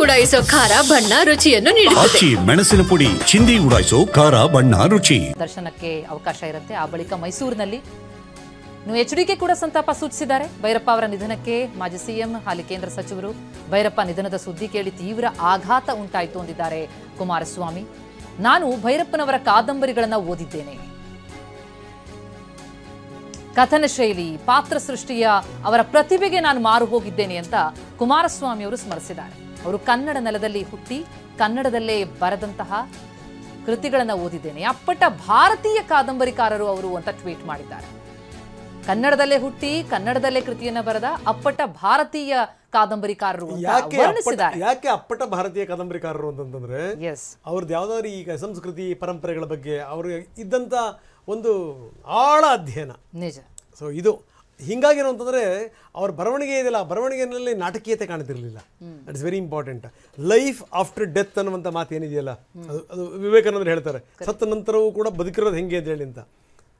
ಉಡಾಯಿಸೋ ಖಾರ ಬಣ್ಣ ರುಚಿಯನ್ನು ನೀಡುತ್ತದೆ. ಮೆಣಸಿನ ಪುಡಿ ಚಿಂದಿ ಉಡಾಯಿಸೋ ಖಾರ ಬಣ್ಣ ರುಚಿ. ದರ್ಶನಕ್ಕೆ ಅವಕಾಶ ಇರುತ್ತೆ. ಆ ಬಳಿಕ ಮೈಸೂರಿನಲ್ಲಿ ಎಚ್ಡಿಕೆ ಕೂಡ ಸಂತಾಪ ಸೂಚಿಸಿದ್ದಾರೆ. ಭೈರಪ್ಪ ಅವರ ನಿಧನಕ್ಕೆ ಮಾಜಿ ಸಿಎಂ ಹಾಲಿ ಕೇಂದ್ರ ಸಚಿವರು ಭೈರಪ್ಪ ನಿಧನದ ಸುದ್ದಿ ಕೇಳಿ ತೀವ್ರ ಆಘಾತ ಉಂಟಾಯಿತು ಎಂದಿದ್ದಾರೆ ಕುಮಾರಸ್ವಾಮಿ. ನಾನು ಭೈರಪ್ಪನವರ ಕಾದಂಬರಿಗಳನ್ನು ಓದಿದ್ದೇನೆ. ಕಥನ ಶೈಲಿ, ಪಾತ್ರ ಸೃಷ್ಟಿಯ ಅವರ ಪ್ರತಿಭೆಗೆ ನಾನು ಮಾರು ಹೋಗಿದ್ದೇನೆ ಅಂತ ಕುಮಾರಸ್ವಾಮಿ ಅವರು ಸ್ಮರಿಸಿದ್ದಾರೆ. ಅವರು ಕನ್ನಡ ನೆಲದಲ್ಲಿ ಹುಟ್ಟಿ ಕನ್ನಡದಲ್ಲೇ ಬರೆದಂತಹ ಕೃತಿಗಳನ್ನು ಓದಿದ್ದೇನೆ. ಅಪ್ಪಟ ಭಾರತೀಯ ಕಾದಂಬರಿಕಾರರು ಅವರು ಅಂತ ಟ್ವೀಟ್ ಮಾಡಿದ್ದಾರೆ. ಕನ್ನಡದಲ್ಲೇ ಹುಟ್ಟಿ ಕನ್ನಡದಲ್ಲೇ ಕೃತಿಯನ್ನ ಬರೆದ ಅಪ್ಪಟ ಭಾರತೀಯ ಕಾದಂಬರಿಕಾರರು ವರ್ಣಿಸಿದ್ದಾರೆ. ಯಾಕೆ ಅಪ್ಪಟ ಭಾರತೀಯ ಕಾದಂಬರಿಕಾರರು ಅಂತಂದ್ರೆ ಅವ್ರದ್ದು ಯಾವ್ದಾದ್ರು ಈಗ ಸಂಸ್ಕೃತಿ ಪರಂಪರೆಗಳ ಬಗ್ಗೆ ಅವ್ರಿಗೆ ಇದ್ದಂತ ಒಂದು ಆಳ ಅಧ್ಯಯನ ನಿಜ. ಸೊ ಇದು ಹಿಂಗಾಗಿರೋ ಅಂತಂದ್ರೆ ಅವ್ರ ಬರವಣಿಗೆ ಇದೆಯಲ್ಲ, ಬರವಣಿಗೆಯಲ್ಲಿ ನಾಟಕೀಯತೆ ಕಾಣ್ತಿರ್ಲಿಲ್ಲ. That is very important. Life after death ಅನ್ನುವಂಥ ಮಾತು ಏನಿದೆಯಲ್ಲ, ಅದು ವಿವೇಕಾನಂದರು ಹೇಳ್ತಾರೆ, ಸತ್ತ ನಂತರವೂ ಕೂಡ ಬದುಕಿರೋದು ಹೆಂಗೆ ಅಂತ ಹೇಳಿ ಅಂತ.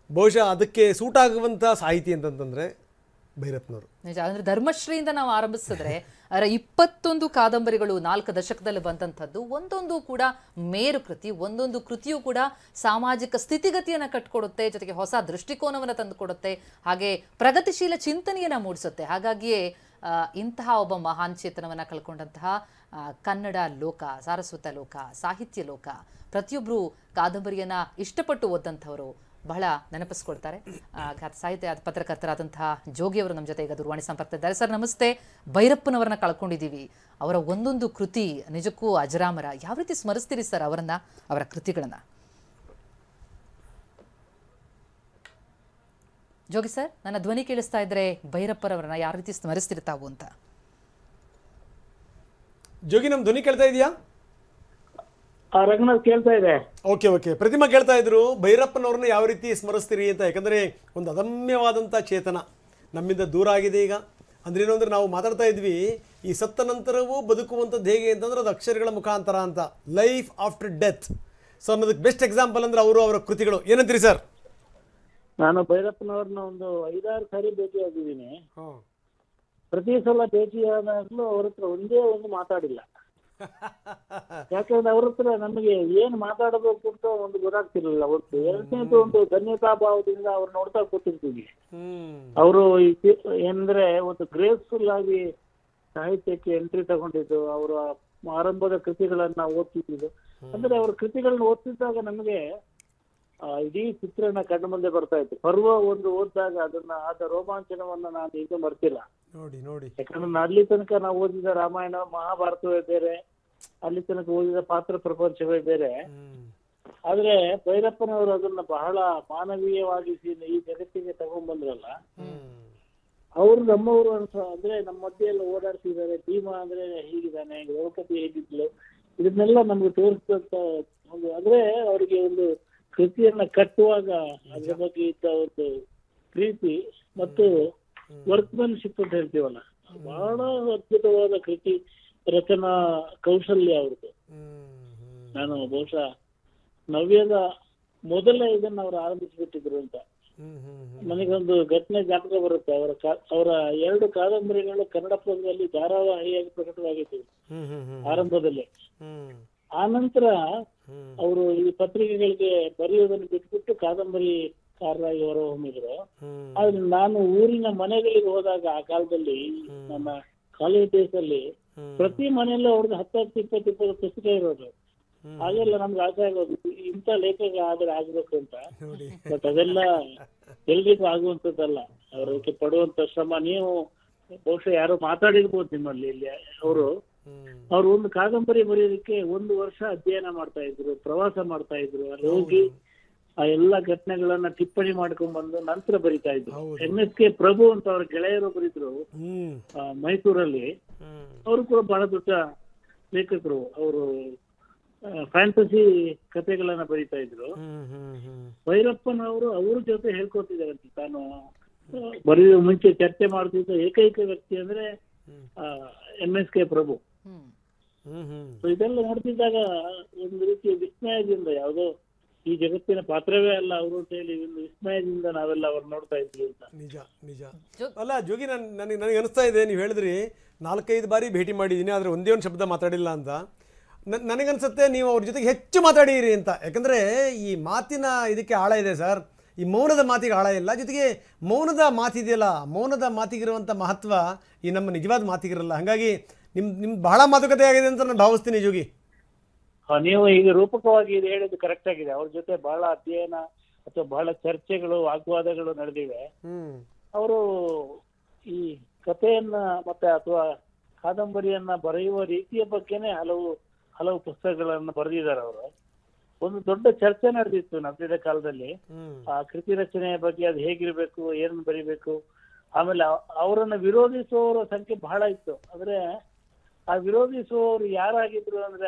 ಬಹುಶಃ ಅದಕ್ಕೆ ಸೂಟ್ ಆಗುವಂಥ ಸಾಹಿತಿ ಅಂತಂತಂದ್ರೆ ಭೈರಪ್ಪನವರು. ನಿಜ. ಅಂದ್ರೆ ಧರ್ಮಶ್ರೀಯಿಂದ ನಾವು ಆರಂಭಿಸಿದ್ರೆ 21 ಕಾದಂಬರಿಗಳು 4 ದಶಕದಲ್ಲಿ ಬಂದಂಥದ್ದು. ಒಂದೊಂದು ಕೂಡ ಮೇರು ಕೃತಿ. ಒಂದೊಂದು ಕೃತಿಯೂ ಕೂಡ ಸಾಮಾಜಿಕ ಸ್ಥಿತಿಗತಿಯನ್ನು ಕಟ್ಕೊಡುತ್ತೆ, ಜೊತೆಗೆ ಹೊಸ ದೃಷ್ಟಿಕೋನವನ್ನು ತಂದುಕೊಡುತ್ತೆ, ಹಾಗೆ ಪ್ರಗತಿಶೀಲ ಚಿಂತನೆಯನ್ನು ಮೂಡಿಸುತ್ತೆ. ಹಾಗಾಗಿಯೇ ಇಂತಹ ಒಬ್ಬ ಮಹಾನ್ ಚೇತನವನ್ನು ಕಳ್ಕೊಂಡಂತಹ ಕನ್ನಡ ಲೋಕ, ಸಾರಸ್ವತ ಲೋಕ, ಸಾಹಿತ್ಯ ಲೋಕ, ಪ್ರತಿಯೊಬ್ಬರು ಕಾದಂಬರಿಯನ್ನು ಇಷ್ಟಪಟ್ಟು ಓದಂಥವರು ಬಹಳ ನೆನಪಿಸ್ಕೊಳ್ತಾರೆ. ಸಾಹಿತ್ಯ ಪತ್ರಕರ್ತರಾದಂತಹ ಜೋಗಿಯವರು ನಮ್ಮ ಜೊತೆ ಈಗ ದೂರವಾಣಿ ಸಂಪರ್ಕದಲ್ಲಿದ್ದಾರೆ. ಸರ್ ನಮಸ್ತೆ. ಭೈರಪ್ಪನವರನ್ನ ಕಳ್ಕೊಂಡಿದ್ದೀವಿ. ಅವರ ಒಂದೊಂದು ಕೃತಿ ನಿಜಕ್ಕೂ ಅಜರಾಮರ. ಯಾವ ರೀತಿ ಸ್ಮರಿಸ್ತೀರಿ ಸರ್ ಅವರನ್ನ, ಅವರ ಕೃತಿಗಳನ್ನ? ಜೋಗಿ ಸರ್, ನನ್ನ ಧ್ವನಿ ಕೇಳಿಸ್ತಾ ಇದ್ರೆ ಭೈರಪ್ಪರವರನ್ನ ಯಾವ ರೀತಿ ಸ್ಮರಿಸ್ತಿರ್ತಾವು ಅಂತ? ಜೋಗಿ, ನಮ್ಮ ಧ್ವನಿ ಕೇಳ್ತಾ ಇದೆಯಾ? ರಂಗನಾಥ್ ಕೇಳ್ತಾ ಇದೆ. ಓಕೆ. ಪ್ರತಿಮಾ ಕೇಳ್ತಾ ಇದ್ರು ಭೈರಪ್ಪನವ್ರನ್ನ ಯಾವ ರೀತಿ ಸ್ಮರಿಸ್ತೀರಿ ಅಂತ. ಯಾಕಂದ್ರೆ ಒಂದು ಅದಮ್ಯವಾದಂಥ ಚೇತನ ನಮ್ಮಿಂದ ದೂರ ಆಗಿದೆ ಈಗ. ಅಂದ್ರೆ ಏನು ಅಂದ್ರೆ, ನಾವು ಮಾತಾಡ್ತಾ ಇದ್ವಿ ಈ ಸತ್ತ ನಂತರವೂ ಬದುಕುವಂಥದ್ದು ಹೇಗೆ ಅಂತಂದ್ರೆ ಅದು ಅಕ್ಷರಗಳ ಮುಖಾಂತರ ಅಂತ. Life after death. ಸೊ ಅನ್ನೋದಕ್ಕೆ ಬೆಸ್ಟ್ ಎಕ್ಸಾಂಪಲ್ ಅಂದ್ರೆ ಅವರ ಕೃತಿಗಳು. ಏನಂತೀರಿ ಸರ್? ನಾನು ಭೈರಪ್ಪನವ್ರನ್ನ ಒಂದು 5-6 ಸಾರಿ ಭೇಟಿಯಾಗಿದ್ದೀನಿ. ಪ್ರತಿ ಸಲ ಭೇಟಿಯಾದಾಗಲೂ ಅವ್ರ ಹತ್ರ ಒಂದೇ ಒಂದು ಮಾತಾಡಿಲ್ಲ. ಯಾಕಂದ್ರೆ ಅವ್ರ ಹತ್ರ ನಮಗೆ ಏನ್ ಮಾತಾಡಬೇಕು ಅಂತ ಒಂದು ಗೊತ್ತಾಗ್ತಿರ್ಲಿಲ್ಲ. ಒಟ್ಟು ಎರಡನೇದು ಒಂದು ಧನ್ಯತಾ ಭಾವದಿಂದ ಅವ್ರು ನೋಡ್ತಾ ಕೂತಿರ್ತೀವಿ. ಅವರು ಏನಂದ್ರೆ ಒಂದು ಗ್ರೇಸ್ಫುಲ್ ಆಗಿ ಸಾಹಿತ್ಯಕ್ಕೆ ಎಂಟ್ರಿ ತಗೊಂಡಿದ್ದು, ಅವರ ಆರಂಭದ ಕೃತಿಗಳನ್ನ ಓದ್ತಿದ್ದು. ಅಂದ್ರೆ ಅವ್ರ ಕೃತಿಗಳನ್ನ ಓದ್ತಿದ್ದಾಗ ನಮಗೆ ಇಡೀ ಚಿತ್ರಣ ಕಣ್ಣು ಮುಂದೆ ಬರ್ತಾ ಇತ್ತು. ಪರ್ವ ಒಂದು ಓದಿದಾಗ ಆದ ರೋಮಾಂಚನವನ್ನ ನಾನು ಇನ್ನೂ ಮರ್ತಿಲ್ಲ. ನೋಡಿ ಯಾಕಂದ್ರೆ ಅಲ್ಲಿ ತನಕ ನಾವು ಓದಿದ ರಾಮಾಯಣ ಮಹಾಭಾರತವೇ ಬೇರೆ, ಅಲ್ಲಿ ತನಕ ಓದಿದ ಪಾತ್ರ ಪ್ರಪಂಚವೇ ಬೇರೆ. ಆದ್ರೆ ಭೈರಪ್ಪನವರು ಅದನ್ನ ಬಹಳ ಮಾನವೀಯವಾಗಿಸಿ ಈ ಜಗತ್ತಿಗೆ ತಗೊಂಡ್ಬಂದ್ರಲ್ಲ, ಅವ್ರು ನಮ್ಮವರು ಅಂದ್ರೆ ನಮ್ಮ ಮಧ್ಯೆಲ್ಲ ಓಡಾಡ್ತಿದ್ದಾರೆ. ಭೀಮಾ ಅಂದ್ರೆ ಹೀಗಿದ್ದಾನೆ, ದ್ರೌಪದಿ ಹೇಗಿದ್ಲು, ಇದನ್ನೆಲ್ಲ ನಮ್ಗೆ ತೋರಿಸಿದಂತ ಒಂದು, ಅಂದ್ರೆ ಅವರಿಗೆ ಒಂದು ಕೃತಿಯನ್ನ ಕಟ್ಟುವಾಗ ಅದ್ರ ಬಗ್ಗೆ ಇದ್ದ ಒಂದು ಪ್ರೀತಿ ಮತ್ತು ವರ್ಕ್ಮನ್ಶಿಪ್ ಅಂತ ಹೇಳ್ತೀವಲ್ಲ, ಬಹಳ ಅದ್ಭುತವಾದ ಕೃತಿ ರಚನಾ ಕೌಶಲ್ಯ ಅವ್ರದ್ದು. ನಾನು ಬಹುಶಃ ನವ್ಯದ ಮೊದಲೇ ಇದನ್ನ ಅವ್ರು ಆರಂಭಿಸಿಬಿಟ್ಟಿದ್ರು ಅಂತ ನನಗೊಂದು ಘಟನೆ ಜ್ಞಾಪಕ ಬರುತ್ತೆ. ಅವರ 2 ಕಾದಂಬರಿಗಳು ಕನ್ನಡ ಪದದಲ್ಲಿ ಧಾರಾವಾಹಿಯಾಗಿ ಪ್ರಕಟವಾಗಿತ್ತು ಆರಂಭದಲ್ಲಿ. ಆ ನಂತರ ಅವರು ಈ ಪತ್ರಿಕೆಗಳಿಗೆ ಬರೆಯೋದನ್ನು ಬಿಟ್ಬಿಟ್ಟು ಕಾದಂಬರಿಕಾರರಾಗಿ ಹೊರಹೊಮ್ಮಿದ್ರು. ಆದ್ರೆ ನಾನು ಊರಿನ ಮನೆಗಳಿಗೆ ಹೋದಾಗ ಆ ಕಾಲದಲ್ಲಿ ನನ್ನ ಕಾಲೇಜ್ ಡೇಸ್ ಅಲ್ಲಿ ಪ್ರತಿ ಮನೆಯಲ್ಲೂ ಅವ್ರದ್ದು 10-20 ಪುಸ್ತಕ ಇರೋದು. ಹಾಗೆಲ್ಲ ನಮ್ಗೆ ಆಸೆ ಆಗೋದು ಇಂಥ ಲೇಖಕ ಆದ್ರೆ ಆಗ್ಬೇಕು ಅಂತ. ಬಟ್ ಅದೆಲ್ಲ ಎಲ್ರಿಗೂ ಆಗುವಂತದ್ದಲ್ಲ. ಅವ್ರಿಗೆ ಪಡುವಂತ ಶ್ರಮ ನೀವು ಬಹುಶಃ ಯಾರೋ ಮಾತಾಡಿರ್ಬೋದು ನಿಮ್ಮಲ್ಲಿ. ಇಲ್ಲಿ ಅವರು ಒಂದು ಕಾದಂಬರಿ ಬರೆಯೋದಕ್ಕೆ 1 ವರ್ಷ ಅಧ್ಯಯನ ಮಾಡ್ತಾ ಇದ್ರು, ಪ್ರವಾಸ ಮಾಡ್ತಾ ಇದ್ರು. ಅಲ್ಲಿ ಹೋಗಿ ಆ ಎಲ್ಲಾ ಘಟನೆಗಳನ್ನ ಟಿಪ್ಪಣಿ ಮಾಡ್ಕೊಂಡ್ ಬಂದು ನಂತರ ಬರಿತಾ ಇದ್ರು. MSK ಪ್ರಭು ಅಂತ ಅವ್ರ ಗೆಳೆಯರು ಬರೀದ್ರು ಮೈಸೂರಲ್ಲಿ. ಅವರು ಕೂಡ ಬಹಳ ದೊಡ್ಡ ಲೇಖಕರು. ಅವರು ಫ್ಯಾಂಟಸಿ ಕಥೆಗಳನ್ನ ಬರೀತಾ ಇದ್ರು. ಭೈರಪ್ಪನವರು ಅವ್ರ ಜೊತೆ ಹೇಳ್ಕೊತಿದ್ದಾರೆ. ತಾನು ಬರೆಯುವ ಮುಂಚೆ ಚರ್ಚೆ ಮಾಡ್ತಿದ್ದ ಏಕೈಕ ವ್ಯಕ್ತಿ ಅಂದ್ರೆ MSK ಪ್ರಭು. ಇದೆಲ್ಲ ನೋಡ್ತಿದ್ದಾಗ ಒಂದು ರೀತಿಯ ವಿಸ್ಮಯದಿಂದ, ಯಾವುದೋ ಈ ಜಗತ್ತಿನ ಪಾತ್ರವೇ ಅಲ್ಲ ಅವರು ಅಂತ ಹೇಳಿ ಒಂದು ವಿಸ್ಮಯದಿಂದ ನಾವೆಲ್ಲ ಅವ್ರು ನೋಡ್ತಾ ಇದ್ವಿ ಅಂತ. ನಿಜ ನಿಜ. ಅಲ್ಲ ಜೋಗಿ, ನನಗೆ ಅನಿಸ್ತಾ ಇದೆ, ನೀವು ಹೇಳಿದ್ರಿ 4-5 ಬಾರಿ ಭೇಟಿ ಮಾಡಿದ್ದೀನಿ ಆದರೆ ಒಂದೇ ಒಂದು ಶಬ್ದ ಮಾತಾಡಿಲ್ಲ ಅಂತ. ನನಗನ್ಸುತ್ತೆ ನೀವು ಅವ್ರ ಜೊತೆಗೆ ಹೆಚ್ಚು ಮಾತಾಡಿರಿ ಅಂತ. ಯಾಕಂದರೆ ಈ ಮಾತಿನ ಇದಕ್ಕೆ ಆಳ ಇದೆ ಸರ್, ಈ ಮೌನದ ಮಾತಿಗೆ ಆಳ ಇಲ್ಲ. ಜೊತೆಗೆ ಮೌನದ ಮಾತಿದೆಯಲ್ಲ, ಮೌನದ ಮಾತಿಗಿರುವಂಥ ಮಹತ್ವ ಈ ನಮ್ಮ ನಿಜವಾದ ಮಾತಿಗಿರಲ್ಲ. ಹಾಗಾಗಿ ನಿಮ್ದು ಬಹಳ ಮಾತುಕತೆ ಆಗಿದೆ ಅಂತ ನಾನು ಭಾವಿಸ್ತೀನಿ ಜೋಗಿ. ನೀವು ಈಗ ರೂಪಕವಾಗಿ ಇದು ಹೇಳಿದ್ದು ಕರೆಕ್ಟ್ ಆಗಿದೆ. ಅವ್ರ ಜೊತೆ ಬಹಳ ಅಧ್ಯಯನ ಅಥವಾ ಬಹಳ ಚರ್ಚೆಗಳು, ವಾಗ್ವಾದಗಳು ನಡೆದಿವೆ. ಅವರು ಈ ಕಥೆಯನ್ನ ಮತ್ತೆ ಅಥವಾ ಕಾದಂಬರಿಯನ್ನ ಬರೆಯುವ ರೀತಿಯ ಬಗ್ಗೆನೇ ಹಲವು ಪುಸ್ತಕಗಳನ್ನ ಬರೆದಿದ್ದಾರೆ ಅವರು. ಒಂದು ದೊಡ್ಡ ಚರ್ಚೆ ನಡೆದಿತ್ತು ನಮ್ದಿದ ಕಾಲದಲ್ಲಿ ಆ ಕೃತಿ ರಚನೆಯ ಬಗ್ಗೆ, ಅದು ಹೇಗಿರ್ಬೇಕು, ಏನನ್ನು ಬರಿಬೇಕು. ಆಮೇಲೆ ಅವರನ್ನ ವಿರೋಧಿಸುವವರ ಸಂಖ್ಯೆ ಬಹಳ ಇತ್ತು. ಅಂದ್ರೆ ಆ ವಿರೋಧಿಸುವವರು ಯಾರಾಗಿದ್ರು ಅಂದ್ರೆ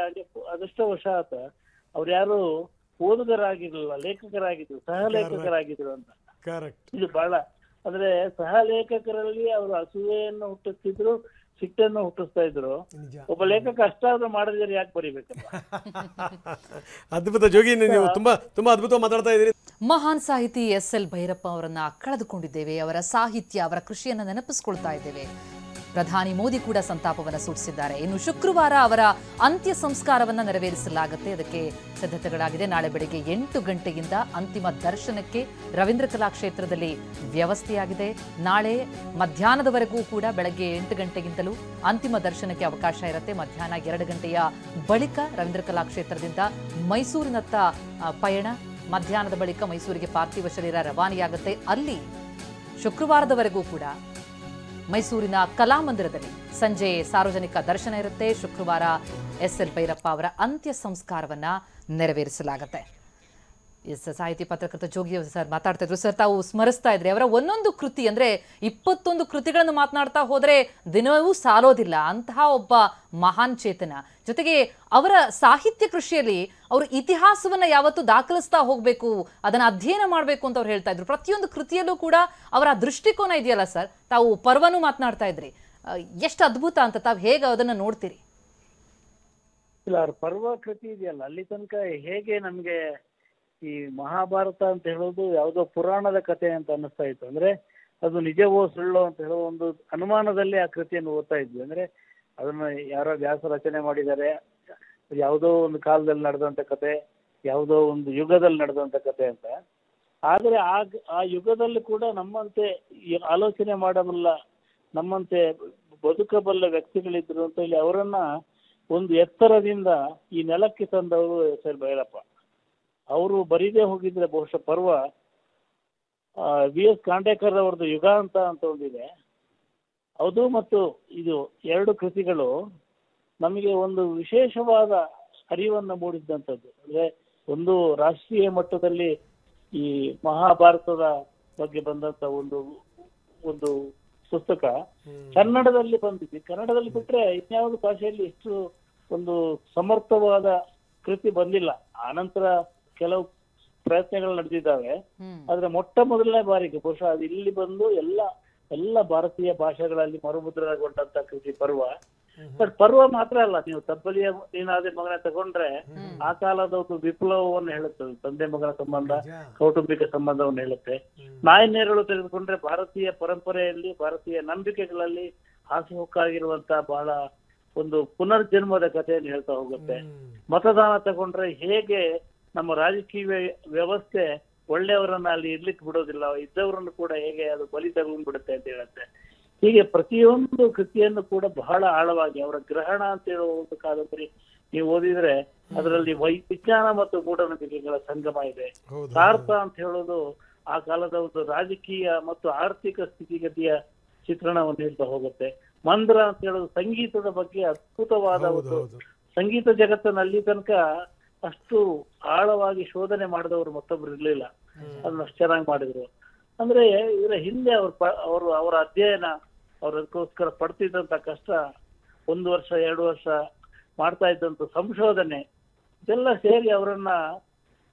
ಅದೃಷ್ಟವಶಾತ್ ಅವ್ರು ಯಾರು ಓದುಗರಾಗಿರ್ಲಿಲ್ಲ, ಲೇಖಕರಾಗಿದ್ರು, ಸಹ ಲೇಖಕರಾಗಿದ್ರು ಅಂತ. ಇದು ಬಹಳ ಅಂದ್ರೆ ಸಹ ಲೇಖಕರಲ್ಲಿ ಅವರು ಅಸೂಯೆಯನ್ನು ಹುಟ್ಟಿಸ್ತಿದ್ರು, ಸಿಟ್ಟನ್ನು ಹುಟ್ಟಿಸ್ತಾ ಇದ್ರು. ಒಬ್ಬ ಲೇಖಕ ಅಷ್ಟಾದ್ರೂ ಮಾಡಿದ್ರೆ ಯಾಕೆ ಬರಿಬೇಕಲ್ಲ. ಅದ್ಭುತ ಜೋಗಿ, ನೀವು ತುಂಬಾ ತುಂಬಾ ಅದ್ಭುತ ಮಾತಾಡ್ತಾ ಇದ್ದೀರಿ. ಮಹಾನ್ ಸಾಹಿತಿ SL ಭೈರಪ್ಪ ಅವರನ್ನ ಕಳೆದುಕೊಂಡಿದ್ದೇವೆ. ಅವರ ಸಾಹಿತ್ಯ, ಅವರ ಕೃಷಿಯನ್ನು ನೆನಪಿಸ್ಕೊಳ್ತಾ ಇದ್ದೇವೆ. ಪ್ರಧಾನಿ ಮೋದಿ ಕೂಡ ಸಂತಾಪವನ್ನು ಸೂಚಿಸಿದ್ದಾರೆ. ಇನ್ನು ಶುಕ್ರವಾರ ಅವರ ಅಂತ್ಯ ಸಂಸ್ಕಾರವನ್ನು ನೆರವೇರಿಸಲಾಗುತ್ತೆ. ಅದಕ್ಕೆ ಸಿದ್ಧತೆಗಳಾಗಿದೆ. ನಾಳೆ ಬೆಳಗ್ಗೆ 8 ಗಂಟೆಯಿಂದ ಅಂತಿಮ ದರ್ಶನಕ್ಕೆ ರವೀಂದ್ರ ಕಲಾಕ್ಷೇತ್ರದಲ್ಲಿ ವ್ಯವಸ್ಥೆಯಾಗಿದೆ. ನಾಳೆ ಮಧ್ಯಾಹ್ನದವರೆಗೂ ಕೂಡ ಬೆಳಗ್ಗೆ 8 ಗಂಟೆಗಿಂತಲೂ ಅಂತಿಮ ದರ್ಶನಕ್ಕೆ ಅವಕಾಶ ಇರುತ್ತೆ. ಮಧ್ಯಾಹ್ನ 2 ಗಂಟೆಯ ಬಳಿಕ ರವೀಂದ್ರ ಕಲಾಕ್ಷೇತ್ರದಿಂದ ಮೈಸೂರಿನತ್ತ ಪಯಣ. ಮಧ್ಯಾಹ್ನದ ಬಳಿಕ ಮೈಸೂರಿಗೆ ಪಾರ್ಥಿವ ಶರೀರ ರವಾನೆಯಾಗುತ್ತೆ. ಅಲ್ಲಿ ಶುಕ್ರವಾರದವರೆಗೂ ಕೂಡ ಮೈಸೂರಿನ ಕಲಾಮಂದಿರದಲ್ಲಿ ಸಂಜೆ ಸಾರ್ವಜನಿಕ ದರ್ಶನ ಇರುತ್ತೆ. ಶುಕ್ರವಾರ SL ಭೈರಪ್ಪ ಅವರ ಅಂತ್ಯ ಸಂಸ್ಕಾರವನ್ನ ನೆರವೇರಿಸಲಾಗುತ್ತೆ. ಸಾಹಿತಿ ಪತ್ರಕರ್ತ ಜೋಗಿ ಸರ್ ಮಾತಾಡ್ತಾ ಇದ್ರು. ಸರ್, ತಾವು ಸ್ಮರಿಸ್ತಾ ಇದ್ರಿ ಅವರ ಒಂದೊಂದು ಕೃತಿ, ಅಂದ್ರೆ 21 ಕೃತಿಗಳನ್ನು ಮಾತನಾಡ್ತಾ ಹೋದ್ರೆ ದಿನವೂ ಸಾಲೋದಿಲ್ಲ. ಅಂತಹ ಒಬ್ಬ ಮಹಾನ್ ಚೇತನ. ಜೊತೆಗೆ ಅವರ ಸಾಹಿತ್ಯ ಕೃಷಿಯಲ್ಲಿ ಅವರು ಇತಿಹಾಸವನ್ನ ಯಾವತ್ತೂ ದಾಖಲಿಸ್ತಾ ಹೋಗ್ಬೇಕು, ಅದನ್ನ ಅಧ್ಯಯನ ಮಾಡಬೇಕು ಅಂತ ಅವ್ರು ಹೇಳ್ತಾ ಇದ್ರು. ಪ್ರತಿಯೊಂದು ಕೃತಿಯಲ್ಲೂ ಕೂಡ ಅವರ ದೃಷ್ಟಿಕೋನ ಇದೆಯಲ್ಲ ಸರ್. ತಾವು ಪರ್ವನೂ ಮಾತನಾಡ್ತಾ ಇದ್ರಿ, ಎಷ್ಟು ಅದ್ಭುತ ಅಂತ. ತಾವು ಹೇಗೆ ಅದನ್ನ ನೋಡ್ತೀರಿ? ಇಲ್ಲ, ಪರ್ವ ಕೃತಿ ಇದೆಯಲ್ಲ, ಅಲ್ಲಿ ತನಕ ಹೇಗೆ ನಮ್ಗೆ ಈ ಮಹಾಭಾರತ ಅಂತ ಹೇಳೋದು ಯಾವುದೋ ಪುರಾಣದ ಕಥೆ ಅಂತ ಅನ್ನಿಸ್ತಾ ಇತ್ತು. ಅಂದ್ರೆ ಅದು ನಿಜವೋ ಸುಳ್ಳೋ ಅಂತ ಹೇಳೋ ಒಂದು ಅನುಮಾನದಲ್ಲಿ ಆ ಕೃತಿಯನ್ನು ಓದ್ತಾ ಇದ್ವಿ. ಅಂದ್ರೆ ಅದನ್ನ ಯಾರೋ ವ್ಯಾಸ ರಚನೆ ಮಾಡಿದ್ದಾರೆ, ಯಾವುದೋ ಒಂದು ಕಾಲದಲ್ಲಿ ನಡೆದಂತ ಕತೆ, ಯಾವುದೋ ಒಂದು ಯುಗದಲ್ಲಿ ನಡೆದಂತ ಕತೆ ಅಂತ. ಆದ್ರೆ ಆ ಯುಗದಲ್ಲಿ ಕೂಡ ನಮ್ಮಂತೆ ಆಲೋಚನೆ ಮಾಡಬಲ್ಲ, ನಮ್ಮಂತೆ ಬದುಕಬಲ್ಲ ವ್ಯಕ್ತಿಗಳಿದ್ರು ಅಂತ ಹೇಳಿ ಅವರನ್ನ ಒಂದು ಎತ್ತರದಿಂದ ಈ ನೆಲಕ್ಕೆ ತಂದವರು SL ಭೈರಪ್ಪ. ಅವರು ಬರೀದೇ ಹೋಗಿದ್ರೆ ಬಹುಶಃ ಪರ್ವ VS ಖಾಂಡೇಕರ್ ಅವರದ್ದು ಯುಗಾಂತ ಅಂತ ಒಂದಿದೆ, ಅದು ಮತ್ತು ಇದು 2 ಕೃತಿಗಳು ನಮಗೆ ಒಂದು ವಿಶೇಷವಾದ ಅರಿವನ್ನು ಮೂಡಿಸಿದಂಥದ್ದು. ಅಂದ್ರೆ ಒಂದು ರಾಷ್ಟ್ರೀಯ ಮಟ್ಟದಲ್ಲಿ ಈ ಮಹಾಭಾರತದ ಬಗ್ಗೆ ಬಂದಂತ ಒಂದು ಪುಸ್ತಕ ಕನ್ನಡದಲ್ಲಿ ಬಂದಿದೆ. ಕನ್ನಡದಲ್ಲಿ ಬಿಟ್ರೆ ಇನ್ಯಾವುದು ಭಾಷೆಯಲ್ಲಿ ಇಷ್ಟು ಒಂದು ಸಮರ್ಥವಾದ ಕೃತಿ ಬಂದಿಲ್ಲ. ಆನಂತರ ಕೆಲವು ಪ್ರಯತ್ನಗಳು ನಡೆದಿದ್ದಾವೆ. ಆದ್ರೆ ಮೊಟ್ಟ ಮೊದಲನೇ ಬಾರಿಗೆ ಬಹುಶಃ ಅದು ಇಲ್ಲಿ ಬಂದು ಎಲ್ಲ ಭಾರತೀಯ ಭಾಷೆಗಳಲ್ಲಿ ಮರುಮುದ್ರಣಗೊಂಡಂತ ಕೃತಿ ಪರ್ವ. ಬಟ್ ಪರ್ವ ಮಾತ್ರ ಅಲ್ಲ, ನೀವು ತಬ್ಬಲಿಯ ನೀನಾದ ಮಗನ ತಗೊಂಡ್ರೆ ಆ ಕಾಲದ ಒಂದು ವಿಪ್ಲವವನ್ನು ಹೇಳುತ್ತದೆ. ತಂದೆ ಮಗನ ಸಂಬಂಧ, ಕೌಟುಂಬಿಕ ಸಂಬಂಧವನ್ನು ಹೇಳುತ್ತೆ. ನಾಯಿ ನೇರಳು ತೆಗೆದುಕೊಂಡ್ರೆ ಭಾರತೀಯ ಪರಂಪರೆಯಲ್ಲಿ, ಭಾರತೀಯ ನಂಬಿಕೆಗಳಲ್ಲಿ ಹಾಸುಹೊಕ್ಕಾಗಿರುವಂತ ಬಹಳ ಒಂದು ಪುನರ್ಜನ್ಮದ ಕಥೆಯನ್ನು ಹೇಳ್ತಾ ಹೋಗುತ್ತೆ. ಮತದಾನ ತಗೊಂಡ್ರೆ ಹೇಗೆ ನಮ್ಮ ರಾಜಕೀಯ ವ್ಯವಸ್ಥೆ ಒಳ್ಳೆಯವರನ್ನ ಅಲ್ಲಿ ಇರ್ಲಿಕ್ಕೆ ಬಿಡೋದಿಲ್ಲ, ಇದ್ದವರನ್ನು ಕೂಡ ಹೇಗೆ ಅದು ಬಲಿ ತಗೊಂಡ್ಬಿಡುತ್ತೆ ಅಂತ ಹೇಳುತ್ತೆ. ಹೀಗೆ ಪ್ರತಿಯೊಂದು ಕೃತಿಯನ್ನು ಕೂಡ ಬಹಳ ಆಳವಾಗಿ ಅವರ ಗ್ರಹಣ ಅಂತ ಹೇಳುವ ಒಂದು ಕಾದಂಬರಿ ನೀವು ಓದಿದ್ರೆ ಅದರಲ್ಲಿ ವಿಜ್ಞಾನ ಮತ್ತು ಮೂಢನಂಬಿಕೆಗಳ ಸಂಗಮ ಇದೆ. ಸಾರ್ಥ ಅಂತ ಹೇಳೋದು ಆ ಕಾಲದ ಒಂದು ರಾಜಕೀಯ ಮತ್ತು ಆರ್ಥಿಕ ಸ್ಥಿತಿಗತಿಯ ಚಿತ್ರಣವನ್ನು ನೀಡ್ತಾ ಹೋಗುತ್ತೆ. ಮಂದ್ರ ಅಂತ ಹೇಳೋದು ಸಂಗೀತದ ಬಗ್ಗೆ ಅದ್ಭುತವಾದ ಒಂದು ಸಂಗೀತ ಜಗತ್ತಿನಲ್ಲಿ ತನಕ ಅಷ್ಟು ಆಳವಾಗಿ ಶೋಧನೆ ಮಾಡಿದವರು ಮತ್ತೊಬ್ರು ಇರ್ಲಿಲ್ಲ. ಅದನ್ನ ಅಷ್ಟು ಚೆನ್ನಾಗಿ ಮಾಡಿದ್ರು. ಅಂದ್ರೆ ಇದರ ಹಿಂದೆ ಅವರ ಅಧ್ಯಯನ, ಅವರದಕ್ಕೋಸ್ಕರ ಪಡ್ತಿದ್ದಂತ ಕಷ್ಟ, 1 ವರ್ಷ 2 ವರ್ಷ ಮಾಡ್ತಾ ಇದ್ದಂತ ಸಂಶೋಧನೆ, ಇದೆಲ್ಲ ಸೇರಿ ಅವರನ್ನ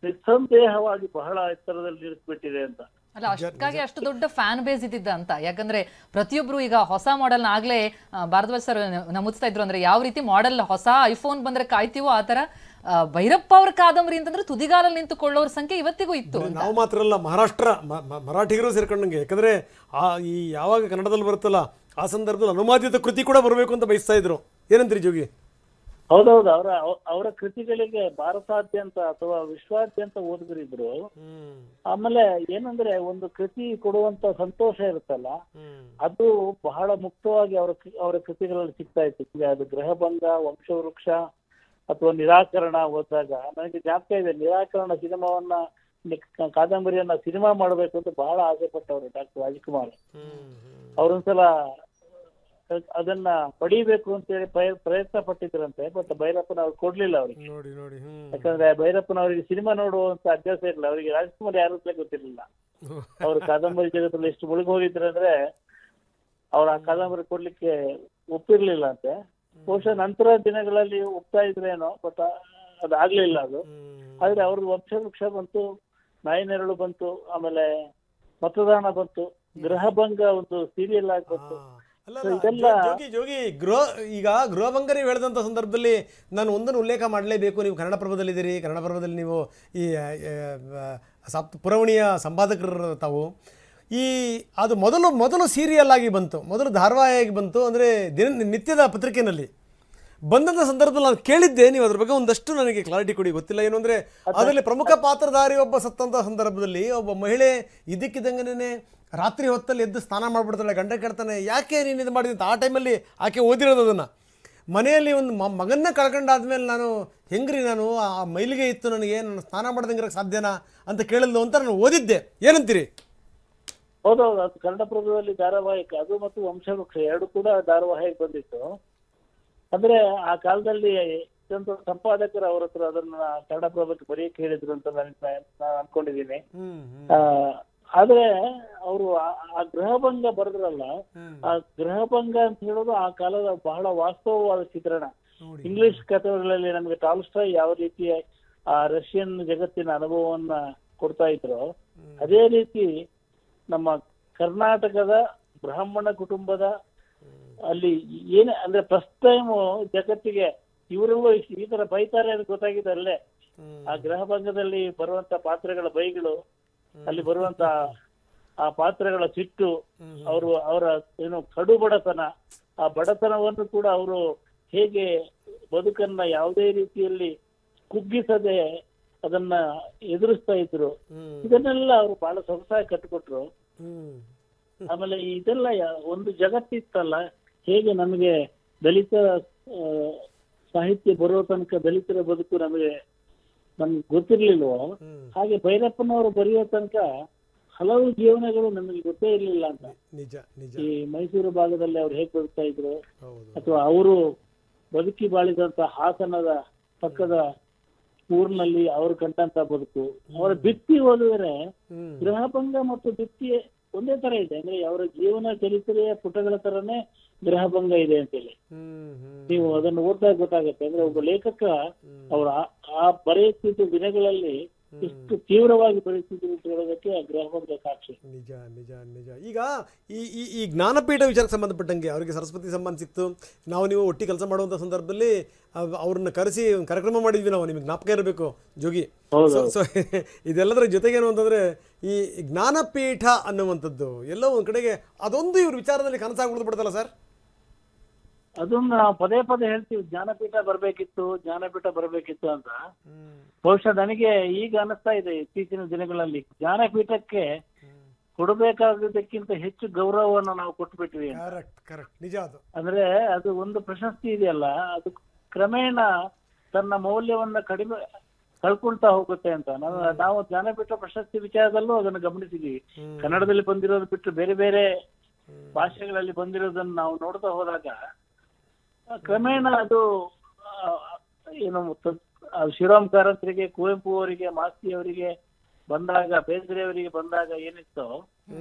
ನಿಸ್ಸಂದೇಹವಾಗಿ ಬಹಳ ಎತ್ತರದಲ್ಲಿ ನಿಲ್ಲಿಸ್ಬಿಟ್ಟಿದೆ ಅಂತ. ಅಲ್ಲ, ಅಷ್ಟಕ್ಕಾಗಿ ಅಷ್ಟು ದೊಡ್ಡ ಫ್ಯಾನ್ ಬೇಸ್ ಇದ್ದಿದ್ದ ಅಂತ. ಯಾಕಂದ್ರೆ ಪ್ರತಿಯೊಬ್ರು ಈಗ ಹೊಸ ಮಾಡೆಲ್ ಆಗ್ಲೇ ಭಾರದ್ವಾಜ್ ಸರ್ ನಮೂದಿಸ್ತಾ ಇದ್ರು. ಅಂದ್ರೆ ಯಾವ ರೀತಿ ಮಾಡೆಲ್ ಹೊಸ ಐಫೋನ್ ಬಂದ್ರೆ ಕಾಯ್ತೀವೋ ಆ ತರ ಭೈರಪ್ಪ ಅವರ ಕಾದಂಬರಿ ಅಂತಂದ್ರೆ ತುದಿಗಾಲಲ್ಲಿ ನಿಂತುಕೊಳ್ಳೋರ ಸಂಖ್ಯೆ ಇವತ್ತಿಗೂ ಇತ್ತು. ನಾವು ಮಾತ್ರ ಅಲ್ಲ, ಮಹಾರಾಷ್ಟ್ರ ಮರಾಠಿಗರು ಸೇರ್ಕೊಂಡಂಗೆ. ಯಾಕಂದ್ರೆ ಈ ಯಾವಾಗ ಕನ್ನಡದಲ್ಲಿ ಬರುತ್ತಲ್ಲ ಆ ಸಂದರ್ಭದಲ್ಲಿ ಅನುವಾದಿತ ಕೃತಿ ಕೂಡ ಬರಬೇಕು ಅಂತ ಬಯಸ್ತಾ ಇದ್ರು. ಏನಂತೀರಿ ಜೋಗಿ? ಹೌದೌದು, ಅವರ ಕೃತಿಗಳಿಗೆ ಭಾರತಾದ್ಯಂತ ಅಥವಾ ವಿಶ್ವಾದ್ಯಂತ ಓದುಗರಿದ್ರು. ಆಮೇಲೆ ಏನಂದ್ರೆ ಒಂದು ಕೃತಿ ಕೊಡುವಂತ ಸಂತೋಷ ಇರುತ್ತಲ್ಲ, ಅದು ಬಹಳ ಮುಕ್ತವಾಗಿ ಅವರ ಕೃತಿಗಳಲ್ಲಿ ಸಿಗ್ತಾ ಇತ್ತು. ಈಗ ಅದು ಗೃಹಭಂಗ, ವಂಶವೃಕ್ಷ ಅಥವಾ ನಿರಾಕರಣ ಓದಿದಾಗ ನನಗೆ ಜ್ಞಾಪಕ ಇದೆ, ನಿರಾಕರಣ ಸಿನಿಮಾವನ್ನ ಕಾದಂಬರಿಯನ್ನ ಸಿನಿಮಾ ಮಾಡಬೇಕು ಅಂತ ಬಹಳ ಆಸೆ ಪಟ್ಟವರು ಡಾಕ್ಟರ್ ರಾಜ್ಕುಮಾರ್. ಅವರೊಂದ್ಸಲ ಅದನ್ನ ಪಡಿಬೇಕು ಅಂತೇಳಿ ಪ್ರಯತ್ನ ಪಟ್ಟಿದ್ರಂತೆ. ಬಟ್ ಭೈರಪ್ಪನವ್ರು ಕೊಡ್ಲಿಲ್ಲ ಅವ್ರಿಗೆ. ಯಾಕಂದ್ರೆ ಭೈರಪ್ಪನವರಿಗೆ ಸಿನಿಮಾ ನೋಡುವಂತ ಅಭ್ಯಾಸ ಇರಲಿಲ್ಲ. ಅವರಿಗೆ ರಾಜ್ಕುಮಾರ್ ಯಾರು ಅಂತ ಗೊತ್ತಿರ್ಲಿಲ್ಲ. ಅವ್ರ ಕಾದಂಬರಿ ಜಗತ್ತಲ್ಲಿ ಎಷ್ಟು ಮುಳುಗಿ ಹೋಗಿದ್ರು ಅಂದ್ರೆ ಅವ್ರ ಆ ಕಾದಂಬರಿ ಕೊಡ್ಲಿಕ್ಕೆ ಒಪ್ಪಿರ್ಲಿಲ್ಲ ಅಂತೆ. ಬಹುಶಃ ನಂತರ ದಿನಗಳಲ್ಲಿ ಒಪ್ತಾ ಇದ್ರೇನೋ, ಬಟ್ ಅದಾಗ್ಲಿಲ್ಲ ಅದು. ಆದ್ರೆ ಅವ್ರದ್ದು ವಂಶವೃಕ್ಷ ಬಂತು, ನಾಯಿನೆರಳು ಬಂತು, ಆಮೇಲೆ ಮತದಾನ ಬಂತು, ಗೃಹಭಂಗ ಒಂದು ಸೀರಿಯಲ್ ಆಗಿ ಬಂತು. ಜೋಗಿ ಈಗ ಗೃಹಭಂಗ ನೀವು ಹೇಳಿದಂಥ ಸಂದರ್ಭದಲ್ಲಿ ನಾನು ಒಂದನ್ನು ಉಲ್ಲೇಖ ಮಾಡಲೇಬೇಕು. ನೀವು ಕನ್ನಡಪ್ರಭದಲ್ಲಿದ್ದೀರಿ, ಕನ್ನಡಪ್ರಭದಲ್ಲಿ ನೀವು ಈ ಪುರವಣಿಯ ಸಂಪಾದಕರು ತಾವು. ಅದು ಮೊದಲು ಸೀರಿಯಲ್ ಆಗಿ ಬಂತು, ಮೊದಲು ಧಾರಾವಾಹಿಯಾಗಿ ಬಂತು, ಅಂದರೆ ನಿತ್ಯದ ಪತ್ರಿಕೆಯಲ್ಲಿ ಬಂದಂಥ ಸಂದರ್ಭದಲ್ಲಿ ನಾನು ಕೇಳಿದ್ದೆ. ನೀವು ಅದ್ರ ಬಗ್ಗೆ ಒಂದಷ್ಟು ನನಗೆ ಕ್ಲಾರಿಟಿ ಕೊಡಿ. ಗೊತ್ತಿಲ್ಲ ಏನು ಅಂದರೆ ಅದರಲ್ಲಿ ಪ್ರಮುಖ ಪಾತ್ರಧಾರಿ ಒಬ್ಬ ಸತ್ತಂಥ ಸಂದರ್ಭದಲ್ಲಿ ಒಬ್ಬ ಮಹಿಳೆ ಇದ್ದಕ್ಕಿದ್ದಂಗೆ ರಾತ್ರಿ ಹೊತ್ತಲ್ಲಿ ಎದ್ದು ಸ್ನಾನ ಮಾಡಿಬಿಡ್ತಾಳೆ, ಗಂಡ ಕೆಡ್ತಾನೆ, ಯಾಕೆ ನೀನು ಇದು ಮಾಡಿದಂತ. ಆ ಟೈಮಲ್ಲಿ ಆಕೆ ಓದಿರೋದು ಅದನ್ನು. ಮನೆಯಲ್ಲಿ ಒಂದು ಮಗನ್ನ ಕಳ್ಕೊಂಡಾದ್ಮೇಲೆ ನಾನು ಹೆಂಗ್ರಿ ನಾನು ಆ ಮೈಲಿಗೆ ಇತ್ತು ನನಗೆ, ನಾನು ಸ್ನಾನ ಮಾಡ್ದಂಗಿರಕ್ಕೆ ಸಾಧ್ಯನಾ ಅಂತ ಕೇಳಿದ್ಲು ಅಂತ ನಾನು ಓದಿದ್ದೆ. ಏನಂತೀರಿ? ಹೌದೌದು, ಅದು ಕನ್ನಡಪ್ರಭದಲ್ಲಿ ಧಾರಾವಾಹಿಕ, ಅದು ಮತ್ತು ವಂಶವೃಕ್ಷ ಎರಡು ಕೂಡ ಧಾರಾವಾಹಿಕ ಬಂದಿತ್ತು. ಅಂದ್ರೆ ಆ ಕಾಲದಲ್ಲಿ ಸಂಪಾದಕರು ಅವ್ರ ಹತ್ರ ಅದನ್ನ ಕನ್ನಡಪ್ರಭಕ್ಕೆ ಬರೆಯಕ್ಕೆ ಹೇಳಿದ್ರು ಅಂತ ನಾನು ಅನ್ಕೊಂಡಿದ್ದೀನಿ. ಆದ್ರೆ ಅವರು ಆ ಗೃಹಭಂಗ ಬರೆದ್ರಲ್ಲ, ಆ ಗೃಹಭಂಗ ಅಂತ ಹೇಳೋದು ಆ ಕಾಲದ ಬಹಳ ವಾಸ್ತವವಾದ ಚಿತ್ರಣ. ಇಂಗ್ಲಿಷ್ ಕಥೆಗಳಲ್ಲಿ ನಮಗೆ ಟಾಲ್ಸ್ಟಾಯ್ ಯಾವ ರೀತಿ ಆ ರಷ್ಯನ್ ಜಗತ್ತಿನ ಅನುಭವವನ್ನ ಕೊಡ್ತಾ ಇದ್ರು, ಅದೇ ರೀತಿ ನಮ್ಮ ಕರ್ನಾಟಕದ ಬ್ರಾಹ್ಮಣ ಕುಟುಂಬದ ಅಲ್ಲಿ ಏನೇ ಅಂದ್ರೆ ಫಸ್ಟ್ ಟೈಮ್ ಜಗತ್ತಿಗೆ ಇವರೆಲ್ಲ ಈ ತರ ಬೈತಾರೆ ಅಂತ ಗೊತ್ತಾಗಿದೆ ಅಲ್ಲೇ. ಆ ಗೃಹಭಂಗದಲ್ಲಿ ಬರುವಂತ ಪಾತ್ರಗಳ ಬೈಗಳು, ಅಲ್ಲಿ ಬರುವಂತ ಆ ಪಾತ್ರಗಳ ಸಿಟ್ಟು, ಅವರ ಏನು ಕಡು ಬಡತನ, ಆ ಬಡತನವನ್ನು ಕೂಡ ಅವರು ಹೇಗೆ ಬದುಕನ್ನ ಯಾವುದೇ ರೀತಿಯಲ್ಲಿ ಕುಗ್ಗಿಸದೆ ಅದನ್ನ ಎದುರಿಸ್ತಾ ಇದ್ರು, ಇದನ್ನೆಲ್ಲ ಅವರು ಬಹಳ ಸೊಗಸಾಗಿ ಕಟ್ಟಿಕೊಟ್ರು. ಆಮೇಲೆ ಇದೆಲ್ಲ ಒಂದು ಜಗತ್ತಿತ್ತಲ್ಲ, ಹೇಗೆ ನಮಗೆ ದಲಿತ ಸಾಹಿತ್ಯ ಬರೋ ತನಕ ದಲಿತರ ಬದುಕು ನಮ್ಗೆ ಗೊತ್ತಿರ್ಲಿಲ್ವೋ, ಹಾಗೆ ಭೈರಪ್ಪನವರು ಬರೆಯೋ ತನಕ ಹಲವು ಜೀವನಗಳು ನಮಗೆ ಗೊತ್ತೇ ಇರ್ಲಿಲ್ಲ ಅಂತ. ಈ ಮೈಸೂರು ಭಾಗದಲ್ಲಿ ಅವ್ರು ಹೇಗೆ ಬದುಕ್ತಾ ಇದ್ರು, ಅಥವಾ ಅವರು ಬದುಕಿ ಬಾಳಿದಂತ ಹಾಸನದ ಪಕ್ಕದ ಊರಿನಲ್ಲಿ ಅವರು ಕಂಡಂತ ಬದುಕು, ಅವರ ಭಿತ್ತಿ ಓದಿದ್ರೆ ಗೃಹಭಂಗ ಮತ್ತು ಭಿತ್ತಿ ಒಂದೇ ತರ ಇದೆ. ಅಂದ್ರೆ ಅವರ ಜೀವನ ಚರಿತ್ರೆಯ ಪುಟಗಳ ತರನೇ ಗೃಹಭಂಗ ಇದೆ ಅಂತೇಳಿ ನೀವು ಅದನ್ನು ಓದಿದಾಗ ಗೊತ್ತಾಗುತ್ತೆ. ಅಂದ್ರೆ ಒಬ್ಬ ಲೇಖಕ ಅವರ ಆ ಬರೆಯುತ್ತಿದ್ದ ದಿನಗಳಲ್ಲಿ ಇಷ್ಟು ತೀವ್ರವಾಗಿ ಬರೆಯುತ್ತಿದ್ರು ಅಂತ ಹೇಳೋದಕ್ಕೆ ಆ ಗೃಹಭಂಗ ಸಾಕ್ಷಿ. ನಿಜ ನಿಜ ನಿಜ. ಈಗ ಈ ಜ್ಞಾನಪೀಠ ವಿಚಾರಕ್ಕೆ ಸಂಬಂಧಪಟ್ಟಂಗೆ ಅವರಿಗೆ ಸರಸ್ವತಿ ಸಮ್ಮಾನ ಸಿಕ್ತು. ನೀವು ಒಟ್ಟಿಗೆ ಕೆಲಸ ಮಾಡುವಂಥ ಸಂದರ್ಭದಲ್ಲಿ ಅವ್ರನ್ನ ಕರೆಸಿ ಒಂದು ಕಾರ್ಯಕ್ರಮ ಮಾಡಿದ್ವಿ ನಾವು, ನಿಮಗೆ ಜ್ಞಾಪಕ ಇರಬೇಕು ಜೋಗಿ. ಸೊ ಇದೆಲ್ಲದರ ಜೊತೆಗೇನು ಅಂತಂದರೆ ಈ ಜ್ಞಾನಪೀಠ ಅನ್ನುವಂಥದ್ದು ಎಲ್ಲೋ ಒಂದು ಕಡೆಗೆ ಅದೊಂದು ಇವ್ರ ವಿಚಾರದಲ್ಲಿ ಕನಸಾಗಿ ಉಳಿದ್ಬಿಡ್ತಲ್ಲ ಸರ್? ಅದನ್ನ ನಾವು ಪದೇ ಪದೇ ಹೇಳ್ತೀವಿ, ಜ್ಞಾನಪೀಠ ಬರ್ಬೇಕಿತ್ತು ಅಂತ. ಬಹುಶಃ ನನಗೆ ಈಗ ಅನಿಸ್ತಾ ಇದೆ, ಇತ್ತೀಚಿನ ದಿನಗಳಲ್ಲಿ ಜ್ಞಾನಪೀಠಕ್ಕೆ ಕೊಡಬೇಕಾದಕ್ಕಿಂತ ಹೆಚ್ಚು ಗೌರವವನ್ನು ನಾವು ಕೊಟ್ಬಿಟ್ವಿ. ನಿಜ. ಅಂದ್ರೆ ಅದು ಒಂದು ಪ್ರಶಸ್ತಿ ಇದೆಯಲ್ಲ, ಅದು ಕ್ರಮೇಣ ತನ್ನ ಮೌಲ್ಯವನ್ನ ಕಡಿಮೆ ಕಳ್ಕೊಳ್ತಾ ಹೋಗುತ್ತೆ ಅಂತ ನಾವು ಜ್ಞಾನಪೀಠ ಪ್ರಶಸ್ತಿ ವಿಚಾರದಲ್ಲೂ ಅದನ್ನು ಗಮನಿಸಿದೀವಿ. ಕನ್ನಡದಲ್ಲಿ ಬಂದಿರೋದು ಬಿಟ್ಟು ಬೇರೆ ಬೇರೆ ಭಾಷೆಗಳಲ್ಲಿ ಬಂದಿರೋದನ್ನ ನಾವು ನೋಡ್ತಾ ಹೋದಾಗ ಕ್ರಮೇಣ ಅದು ಏನು ಶಿವರಾಮ್ ಕಾರಂತರಿಗೆ, ಕುವೆಂಪು ಅವರಿಗೆ, ಮಾಸ್ತಿ ಅವರಿಗೆ ಬಂದಾಗ, ಬೇಂದ್ರೆ ಅವರಿಗೆ ಬಂದಾಗ ಏನಿತ್ತೋ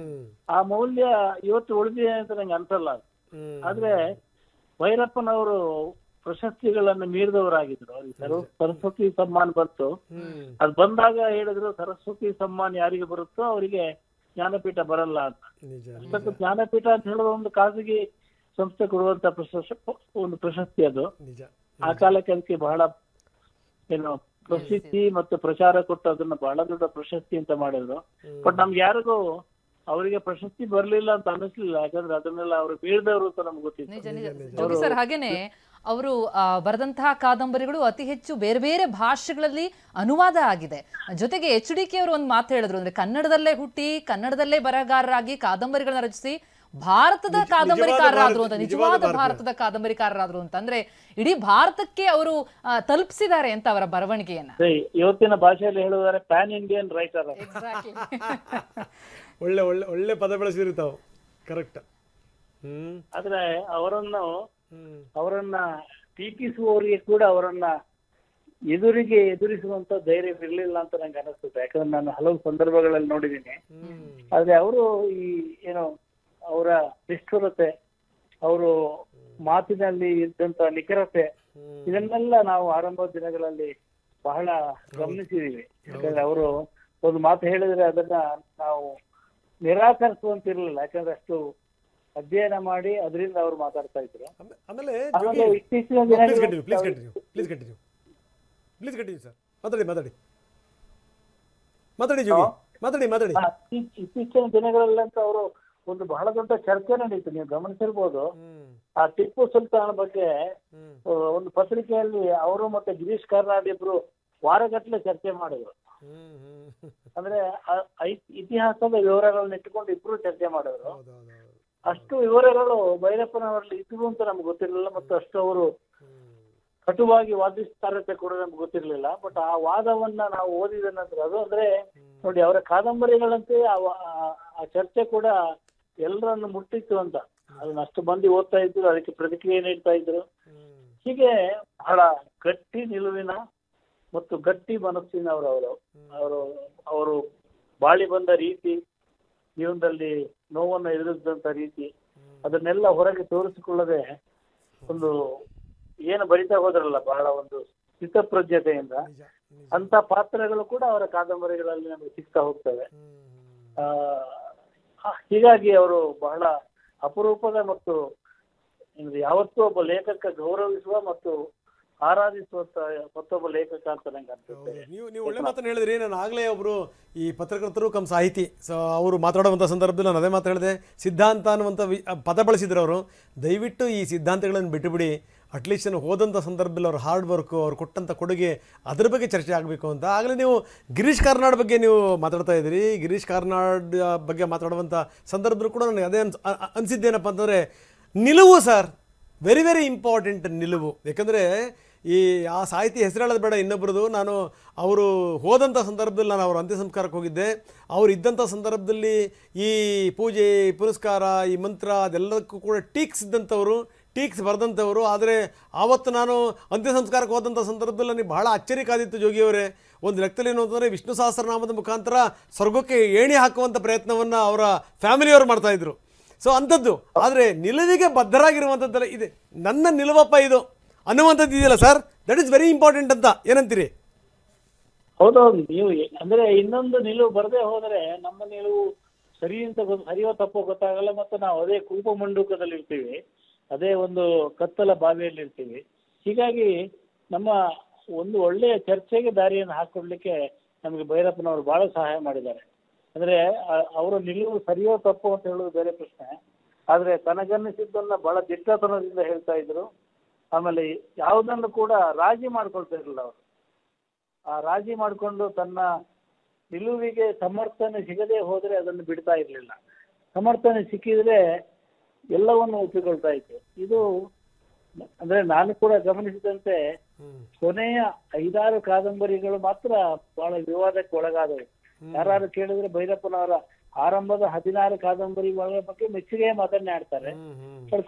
ಆ ಮೌಲ್ಯ ಇವತ್ತು ಉಳಿದಿದೆ ಅಂತ ನಂಗೆ ಅನ್ಸಲ್ಲ. ಆದ್ರೆ ಭೈರಪ್ಪನವರು ಪ್ರಶಸ್ತಿಗಳನ್ನು ಮೀರಿದವರಾಗಿದ್ರು. ಅವ್ರಿಗೆ ಸರಸ್ವತಿ ಸಮ್ಮಾನ್ ಬಂತು, ಅದು ಬಂದಾಗ ಹೇಳಿದ್ರು ಸರಸ್ವತಿ ಸಮ್ಮಾನ್ ಯಾರಿಗೆ ಬರುತ್ತೋ ಅವರಿಗೆ ಜ್ಞಾನಪೀಠ ಬರಲ್ಲ ಅಂತ. ಅಷ್ಟಕ್ಕೂ ಜ್ಞಾನಪೀಠ ಅಂತ ಹೇಳೋದು ಒಂದು ಖಾಸಗಿ ಸಂಸ್ಥೆ ಕೊಡುವಂತ ಒಂದು ಪ್ರಶಸ್ತಿ ಅದು. ಆ ಕಾಲಕ್ಕೆ ಅದಕ್ಕೆ ಬಹಳ ಏನು ಪ್ರಸಿದ್ಧಿ ಮತ್ತು ಪ್ರಚಾರ ಕೊಟ್ಟು ಅದನ್ನ ಬಹಳ ದೊಡ್ಡ ಪ್ರಶಸ್ತಿ ಅಂತ ಮಾಡಿದ್ರು. ಬಟ್ ನಮ್ಗೆ ಯಾರಿಗೂ ಅವರಿಗೆ ಪ್ರಶಸ್ತಿ ಬರ್ಲಿಲ್ಲ ಅಂತ ಅನಿಸ್ಲಿಲ್ಲ, ಯಾಕಂದ್ರೆ ಅದನ್ನೆಲ್ಲ ಅವರು ಬೀಳ್ದವರು ಅಂತ ನಮ್ಗೆ ಗೊತ್ತಿತ್ತು. ನಿಜ ನಿಜ ಜೋಗಿ ಸರ್, ಹಾಗೇನೆ ಅವರು ಬರೆದಂತಹ ಕಾದಂಬರಿಗಳು ಅತಿ ಹೆಚ್ಚು ಬೇರೆ ಬೇರೆ ಭಾಷೆಗಳಲ್ಲಿ ಅನುವಾದ ಆಗಿದೆ. ಜೊತೆಗೆ HDK ಅವರು ಒಂದು ಮಾತು ಹೇಳಿದ್ರು, ಅಂದ್ರೆ ಕನ್ನಡದಲ್ಲೇ ಹುಟ್ಟಿ ಕನ್ನಡದಲ್ಲೇ ಬರಹಗಾರರಾಗಿ ಕಾದಂಬರಿಗಳನ್ನ ರಚಿಸಿ ಭಾರತದ ಕಾದಂಬರಿಕಾರರಾದ್ರು ಅಂತ, ನಿಜವಾದ ಭಾರತದ ಕಾದಂಬರಿಕಾರರಾದ್ರು ಅಂತ, ಅಂದ್ರೆ ಇಡೀ ಭಾರತಕ್ಕೆ ಅವರು ತಲುಪಿಸಿದ್ದಾರೆ ಅಂತ ಅವರ ಬರವಣಿಗೆಯನ್ನ. ಇವತ್ತಿನ ಭಾಷೆಯಲ್ಲಿ ಹೇಳುವುದಾರೆ ಪ್ಯಾನ್ ಇಂಡಿಯನ್ ರೈಟರ್. ಒಳ್ಳೆ ಒಳ್ಳೆ ಒಳ್ಳೆ ಪದ ಬಳಸಿರ್ತಾವ, ಕರೆಕ್ಟ್. ಆದ್ರೆ ಅವರನ್ನ ಟೀಕಿಸುವವರಿಗೆ ಕೂಡ ಅವರನ್ನ ಎದುರಿಸುವಂತ ಧೈರ್ಯ ಇರ್ಲಿಲ್ಲ ಅಂತ ನಂಗೆ ಅನಿಸ್ತದೆ. ಯಾಕಂದ್ರೆ ನಾನು ಹಲವು ಸಂದರ್ಭಗಳಲ್ಲಿ ನೋಡಿದ್ದೀನಿ. ಆದ್ರೆ ಅವರು ಈ ಏನು ಅವರ ನಿಷ್ಠುರತೆ, ಅವರು ಮಾತಿನಲ್ಲಿ ಇದ್ದಂತ ನಿಖರತೆ, ಇದನ್ನೆಲ್ಲ ನಾವು ಆರಂಭದ ದಿನಗಳಲ್ಲಿ ಬಹಳ ಗಮನಿಸಿದೀವಿ. ಯಾಕಂದ್ರೆ ಅವರು ಒಂದು ಮಾತು ಹೇಳಿದ್ರೆ ಅದನ್ನ ನಾವು ನಿರಾಕರಿಸುವಂತಿರ್ಲಿಲ್ಲ, ಯಾಕಂದ್ರೆ ಅಷ್ಟು ಅಧ್ಯಯನ ಮಾಡಿ ಅದರಿಂದ ಅವ್ರು ಮಾತಾಡ್ತಾ ಇದ್ರು. ಆಮೇಲೆ ಇತ್ತೀಚಿನ ಇತ್ತೀಚಿನ ದಿನಗಳಲ್ಲಂತ ಅವರು ಒಂದು ಬಹಳ ದೊಡ್ಡ ಚರ್ಚೆ ನಡೀತು, ನೀವು ಗಮನಿಸಿರ್ಬೋದು. ಆ ಟಿಪ್ಪು ಸುಲ್ತಾನ್ ಬಗ್ಗೆ ಒಂದು ಪತ್ರಿಕೆಯಲ್ಲಿ ಅವರು ಮತ್ತೆ ಗಿರೀಶ್ ಕಾರ್ನಾಡ್ ಇಬ್ರು ವಾರಗಟ್ಟಲೆ ಚರ್ಚೆ ಮಾಡಿದ್ರು. ಅಂದ್ರೆ ಇತಿಹಾಸದ ವಿವರಗಳನ್ನ ಇಟ್ಟುಕೊಂಡು ಇಬ್ರು ಚರ್ಚೆ ಮಾಡಿದ್ರು. ಅಷ್ಟು ವಿವರಗಳು ಭೈರಪ್ಪನವರಲ್ಲಿ ಇದ್ವು ಅಂತ ನಮ್ಗೆ ಗೊತ್ತಿರ್ಲಿಲ್ಲ, ಮತ್ತು ಅಷ್ಟು ಅವರು ಕಟುವಾಗಿ ವಾದಿಸ್ತಾರತೆ ಕೂಡ ನಮ್ಗೆ ಗೊತ್ತಿರ್ಲಿಲ್ಲ. ಬಟ್ ಆ ವಾದವನ್ನ ನಾವು ಓದಿದ ನಂತರ ಅದು ಅಂದ್ರೆ ನೋಡಿ, ಅವರ ಕಾದಂಬರಿಗಳಂತೆ ಆ ಚರ್ಚೆ ಕೂಡ ಎಲ್ಲರನ್ನು ಮುಟ್ಟಿತ್ತು ಅಂತ. ಅದನ್ನ ಅಷ್ಟು ಮಂದಿ ಓದ್ತಾ ಇದ್ರು, ಅದಕ್ಕೆ ಪ್ರತಿಕ್ರಿಯೆ ನೀಡ್ತಾ ಇದ್ರು. ಹೀಗೆ ಬಹಳ ಗಟ್ಟಿ ನಿಲುವಿನ ಮತ್ತು ಗಟ್ಟಿ ಮನಸ್ಸಿನವರು ಅವರು ಬಾಳಿ ಬಂದ ರೀತಿ, ಜೀವನದಲ್ಲಿ ನೋವನ್ನು ಎದುರಿಸಿದಂತ ರೀತಿ, ಅದನ್ನೆಲ್ಲ ಹೊರಗೆ ತೋರಿಸಿಕೊಳ್ಳದೆ ಒಂದು ಏನು ಬರಿತಾ ಹೋದ್ರಲ್ಲ ಬಹಳ ಒಂದು ಸ್ಥಿತಪ್ರಜ್ಞತೆಯಿಂದ, ಅಂತ ಪಾತ್ರಗಳು ಕೂಡ ಅವರ ಕಾದಂಬರಿಗಳಲ್ಲಿ ನಮಗೆ ಸಿಗ್ತಾ ಹೋಗ್ತವೆ. ಹೀಗಾಗಿ ಅವರು ಬಹಳ ಅಪರೂಪದ ಮತ್ತು ಯಾವತ್ತೂ ಒಬ್ಬ ಲೇಖಕ ಗೌರವಿಸುವ ಮತ್ತು ಆರಾಧಿಸುವಂತ ಮತ್ತೊಬ್ಬ ಲೇಖಕ ಅಂತ ನಂಗೆ ಅನ್ಸುತ್ತೆ. ನೀವು ಒಳ್ಳೆ ಮಾತನ್ನು ಹೇಳಿದ್ರಿ. ನಾನು ಆಗಲೇ ಒಬ್ರು ಈ ಪತ್ರಕರ್ತರು ಕಮ್ ಸಾಹಿತಿ, ಸೊ ಅವರು ಮಾತಾಡುವಂಥ ಸಂದರ್ಭದಲ್ಲಿ ನಾನು ಅದೇ ಮಾತು ಹೇಳಿದೆ, ಸಿದ್ಧಾಂತ ಅನ್ನುವಂಥ ಪದ ಬಳಸಿದ್ರು ಅವರು. ದಯವಿಟ್ಟು ಈ ಸಿದ್ಧಾಂತಗಳನ್ನು ಬಿಟ್ಟುಬಿಡಿ, ಅಟ್ಲೀಸ್ಟ್ ನಾನು ಹೋದಂಥ ಸಂದರ್ಭದಲ್ಲಿ ಅವ್ರ ಹಾರ್ಡ್ ವರ್ಕು, ಅವ್ರು ಕೊಟ್ಟಂಥ ಕೊಡುಗೆ, ಅದ್ರ ಬಗ್ಗೆ ಚರ್ಚೆ ಆಗಬೇಕು ಅಂತ. ಆಗಲೇ ನೀವು ಗಿರೀಶ್ ಕಾರ್ನಾಡ್ ಬಗ್ಗೆ ನೀವು ಮಾತಾಡ್ತಾ ಇದ್ದೀರಿ. ಗಿರೀಶ್ ಕಾರ್ನಾಡ್ ಬಗ್ಗೆ ಮಾತಾಡುವಂಥ ಸಂದರ್ಭದಲ್ಲೂ ಕೂಡ ನನಗೆ ಅದೇ ಅನಿಸಿದ್ದೇನಪ್ಪ ಅಂತಂದರೆ, ನಿಲುವು ಸರ್, ವೆರಿ ವೆರಿ ಇಂಪಾರ್ಟೆಂಟ್ ನಿಲುವು. ಯಾಕಂದರೆ ಆ ಸಾಹಿತಿ ಹೆಸರು ಹೇಳೋದು ಬೇಡ ಇನ್ನೊಬ್ಬರದು. ನಾನು ಅವರು ಹೋದಂಥ ಸಂದರ್ಭದಲ್ಲಿ ನಾನು ಅವ್ರ ಅಂತ್ಯ ಸಂಸ್ಕಾರಕ್ಕೆ ಹೋಗಿದ್ದೆ. ಅವರು ಇದ್ದಂಥ ಸಂದರ್ಭದಲ್ಲಿ ಈ ಪೂಜೆ, ಪುನಸ್ಕಾರ, ಈ ಮಂತ್ರ ಅದೆಲ್ಲದಕ್ಕೂ ಕೂಡ ಟೀಕ್ಸ್ ಬರೆದಂಥವರು. ಆದರೆ ಆವತ್ತು ನಾನು ಅಂತ್ಯ ಸಂಸ್ಕಾರಕ್ಕೆ ಹೋದಂಥ ಸಂದರ್ಭದಲ್ಲಿ ನನಗೆ ಬಹಳ ಅಚ್ಚರಿ ಕಾದಿತ್ತು ಜೋಗಿಯವರೇ. ಒಂದು ಲೆಕ್ಕದಲ್ಲಿ ಏನು ಅಂತಂದರೆ, ವಿಷ್ಣು ಸಹಸ್ರನಾಮದ ಮುಖಾಂತರ ಸ್ವರ್ಗಕ್ಕೆ ಏಣಿ ಹಾಕುವಂಥ ಪ್ರಯತ್ನವನ್ನು ಅವರ ಫ್ಯಾಮಿಲಿಯವರು ಮಾಡ್ತಾಯಿದ್ರು. ಸೊ ಅಂಥದ್ದು. ಆದರೆ ನಿಲುವಿಗೆ ಬದ್ಧರಾಗಿರುವಂಥದ್ದೆಲ್ಲ ಇದೆ, ನನ್ನ ನಿಲುವಪ್ಪ ಇದು ಅನ್ನುವಂಥದ್ದು ಇದೆಯಲ್ಲ sir, that is very important ಅಂತ ಏನಂತೀರಿ? ಹೌದೌದು. ನೀವು ಅಂದ್ರೆ ಇನ್ನೊಂದು ನಿಲುವು ಬರದೇ ಹೋದರೆ ನಮ್ಮ ನಿಲುವು ಸರಿಯೋ ತಪ್ಪೋ ಗೊತ್ತಾಗಲ್ಲ, ಮತ್ತು ನಾವು ಅದೇ ಕೂಪ ಮಂಡೂಕದಲ್ಲಿ ಇರ್ತೀವಿ, ಅದೇ ಒಂದು ಕತ್ತಲ ಬಾವಿಯಲ್ಲಿ ಇರ್ತೀವಿ. ಹೀಗಾಗಿ ನಮ್ಮ ಒಂದು ಒಳ್ಳೆಯ ಚರ್ಚೆಗೆ ದಾರಿಯನ್ನು ಹಾಕೊಡ್ಲಿಕ್ಕೆ ನಮಗೆ ಭೈರಪ್ಪನವರು ಬಹಳ ಸಹಾಯ ಮಾಡಿದ್ದಾರೆ. ಅಂದ್ರೆ ಅವರ ನಿಲುವು ಸರಿಯೋ ತಪ್ಪು ಅಂತ ಹೇಳೋದು ಬೇರೆ ಪ್ರಶ್ನೆ, ಆದ್ರೆ ತನಗನ್ನಿಸಿದ್ದನ್ನ ಬಹಳ ದಿಟ್ಟತನದಿಂದ ಹೇಳ್ತಾ ಇದ್ರು. ಆಮೇಲೆ ಯಾವುದನ್ನು ಕೂಡ ರಾಜಿ ಮಾಡ್ಕೊಳ್ತಾ ಇರಲಿಲ್ಲ ಅವರು. ಆ ರಾಜಿ ಮಾಡಿಕೊಂಡು ತನ್ನ ನಿಲುವಿಗೆ ಸಮರ್ಥನೆ ಸಿಗದೆ ಹೋದ್ರೆ ಅದನ್ನು ಬಿಡ್ತಾ ಇರ್ಲಿಲ್ಲ. ಸಮರ್ಥನೆ ಸಿಕ್ಕಿದ್ರೆ ಎಲ್ಲವನ್ನು ಒಪ್ಪಿಕೊಳ್ತಾ ಇತ್ತು. ಇದು ಅಂದ್ರೆ ನಾನು ಕೂಡ ಗಮನಿಸಿದಂತೆ ಕೊನೆಯ 5-6 ಕಾದಂಬರಿಗಳು ಮಾತ್ರ ಬಹಳ ವಿವಾದಕ್ಕೆ ಒಳಗಾದವು. ಯಾರು ಕೇಳಿದ್ರೆ ಭೈರಪ್ಪನವರ ಆರಂಭದ 16 ಕಾದಂಬರಿಗಳ ಬಗ್ಗೆ ಮೆಚ್ಚುಗೆ ಮಾತನ್ನೇ ಆಡ್ತಾರೆ.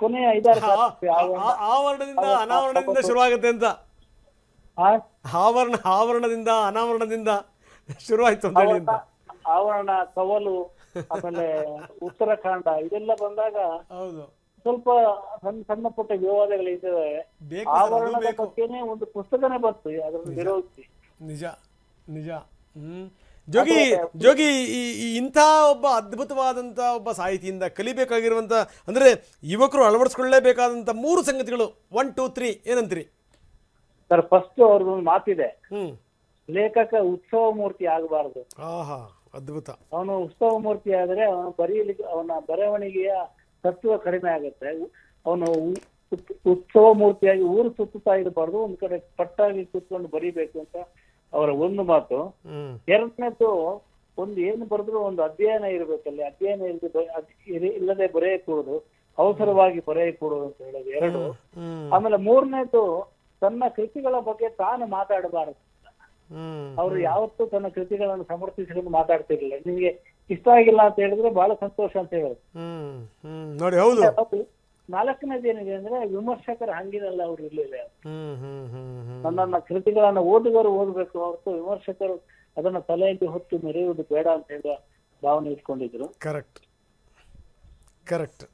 ಕೊನೆಯ 5-6 ಆವರಣದಿಂದ ಅನಾವರಣದಿಂದ ಶುರುವಾಗುತ್ತೆ ಅಂತ, ಆವರಣದಿಂದ ಅನಾವರಣದಿಂದ ಶುರುವಾಯ್ತು ಅಂತ ಹೇಳಿ. ಆವರಣ, ಕವಲು, ಆಮೇಲೆ ಉತ್ತರಾಖಂಡ ಇದೆಲ್ಲ ಬಂದಾಗ ಸ್ವಲ್ಪ ಸಣ್ಣ ಪುಟ್ಟ ವಿವಾದಗಳಿದ್ದಾವೆ. ಆವರಣದ ಬಗ್ಗೆನೇ ಒಂದು ಪುಸ್ತಕನೇ ಬಂತು ಅದನ್ನು ವಿರೋಧಿಸಿ. ನಿಜ ನಿಜ. ಜೋಗಿ ಇಂಥ ಒಬ್ಬ ಅದ್ಭುತವಾದಂಥ ಒಬ್ಬ ಸಾಹಿತಿಯಿಂದ ಕಲಿಬೇಕಾಗಿರುವಂಥ, ಅಂದರೆ ಯುವಕರು ಅಳವಡಿಸ್ಕೊಳ್ಳೇಬೇಕಾದಂಥ 3 ಸಂಗತಿಗಳು, 1, 2, 3 ಏನಂತೀರಿ? ಸರ್ ಫಸ್ಟ್ ಅವ್ರದ್ದೊಂದು ಮಾತಿದೆ, ಹ್ಮ್ ಲೇಖಕ ಉತ್ಸವ ಮೂರ್ತಿ ಆಗಬಾರದು. ಆಹಾ ಅದ್ಭುತ. ಅವನು ಉತ್ಸವ ಮೂರ್ತಿ ಆದ್ರೆ ಅವನು ಬರೀಲಿಕ್ಕೆ ಅವನ ಬರವಣಿಗೆಯ ತತ್ವ ಕಡಿಮೆ ಆಗುತ್ತೆ. ಅವನು ಉತ್ಸವ ಮೂರ್ತಿಯಾಗಿ ಊರು ಸುತ್ತುತ್ತಾ ಇರಬಾರ್ದು, ಒಂದ್ ಕಡೆ ಪಟ್ಟಾಗಿ ಕೂತ್ಕೊಂಡು ಬರೀಬೇಕು ಅಂತ ಅವರ ಒಂದು ಮಾತು. ಎರಡನೇದು, ಒಂದು ಏನು ಬರೆದ್ರು ಒಂದು ಅಧ್ಯಯನ ಇರ್ಬೇಕಲ್ಲಿ, ಅಧ್ಯಯನ ಇಲ್ಲದೆ ಬರೆಯಕೂಡದು, ಅವಸರವಾಗಿ ಬರೆಯಕೂಡದು ಅಂತ ಹೇಳೋದು ಎರಡು. ಆಮೇಲೆ ಮೂರನೇದು, ತನ್ನ ಕೃತಿಗಳ ಬಗ್ಗೆ ತಾನು ಮಾತಾಡಬಾರದು. ಅವರು ಯಾವತ್ತೂ ತನ್ನ ಕೃತಿಗಳನ್ನು ಸಮರ್ಥಿಸಿಕೊಂಡು ಮಾತಾಡ್ತಿರ್ಲಿಲ್ಲ. ನಿಮ್ಗೆ ಇಷ್ಟ ಆಗಿಲ್ಲ ಅಂತ ಹೇಳಿದ್ರೆ ಬಹಳ ಸಂತೋಷ ಅಂತ ಹೇಳೋದು. ನೋಡಿ ಹೌದು. ನಾಲ್ಕನೇದು ಏನಿದೆ ಅಂದ್ರೆ, ವಿಮರ್ಶಕರ ಹಂಗಿನಲ್ಲ ಅವ್ರು ಇರ್ಲಿಲ್ಲ. ನನ್ನ ಕೃತಿಗಳನ್ನ ಓದುಗರು ಓದ್ಬೇಕು ಹೊರತು ವಿಮರ್ಶಕರು ಅದನ್ನ ತಲೆಯಲ್ಲಿ ಹೊತ್ತು ಮೆರೆಯುವುದು ಬೇಡ ಅಂತ ಹೇಳುವ ಭಾವನೆ ಇಟ್ಕೊಂಡಿದ್ರು. Correct correct.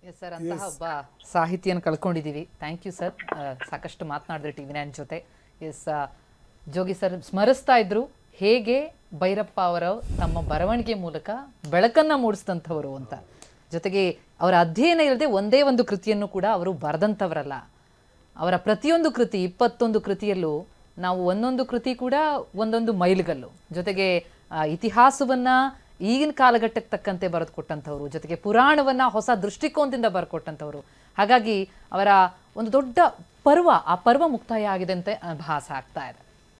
ಎಸ್ ಸರ್, ಅಂತಹ ಒಬ್ಬ ಸಾಹಿತಿಯನ್ನು ಕಳ್ಕೊಂಡಿದ್ದೀವಿ. ಥ್ಯಾಂಕ್ ಯು ಸರ್, ಸಾಕಷ್ಟು ಮಾತನಾಡಿದ್ರೆ TV9 ಜೊತೆ. ಎಸ್ ಜೋಗಿ ಸರ್ ಸ್ಮರಿಸ್ತಾ ಇದ್ರು ಹೇಗೆ ಭೈರಪ್ಪ ಅವರು ತಮ್ಮ ಬರವಣಿಗೆ ಮೂಲಕ ಬೆಳಕನ್ನು ಮೂಡಿಸಿದಂಥವರು ಅಂತ. ಜೊತೆಗೆ ಅವರ ಅಧ್ಯಯನ ಇಲ್ಲದೆ ಒಂದೇ ಒಂದು ಕೃತಿಯನ್ನು ಕೂಡ ಅವರು ಬರೆದಂಥವರಲ್ಲ. ಅವರ ಪ್ರತಿಯೊಂದು ಕೃತಿ 21 ಕೃತಿಯಲ್ಲೂ ನಾವು ಒಂದೊಂದು ಕೃತಿ ಕೂಡ ಒಂದೊಂದು ಮೈಲುಗಲ್ಲು. ಜೊತೆಗೆ ಇತಿಹಾಸವನ್ನು ಈಗಿನ ಕಾಲಘಟ್ಟಕ್ಕೆ ತಕ್ಕಂತೆ ಬರೆದು ಕೊಟ್ಟಂಥವ್ರು, ಜೊತೆಗೆ ಪುರಾಣವನ್ನು ಹೊಸ ದೃಷ್ಟಿಕೋನದಿಂದ ಬರ್ಕೊಟ್ಟಂಥವ್ರು. ಹಾಗಾಗಿ ಅವರ ಒಂದು ದೊಡ್ಡ ಪರ್ವ, ಆ ಪರ್ವ ಮುಕ್ತಾಯ ಆಗಿದೆ ಅಂತ ಭಾಸ ಆಗ್ತಾ ಇದೆ.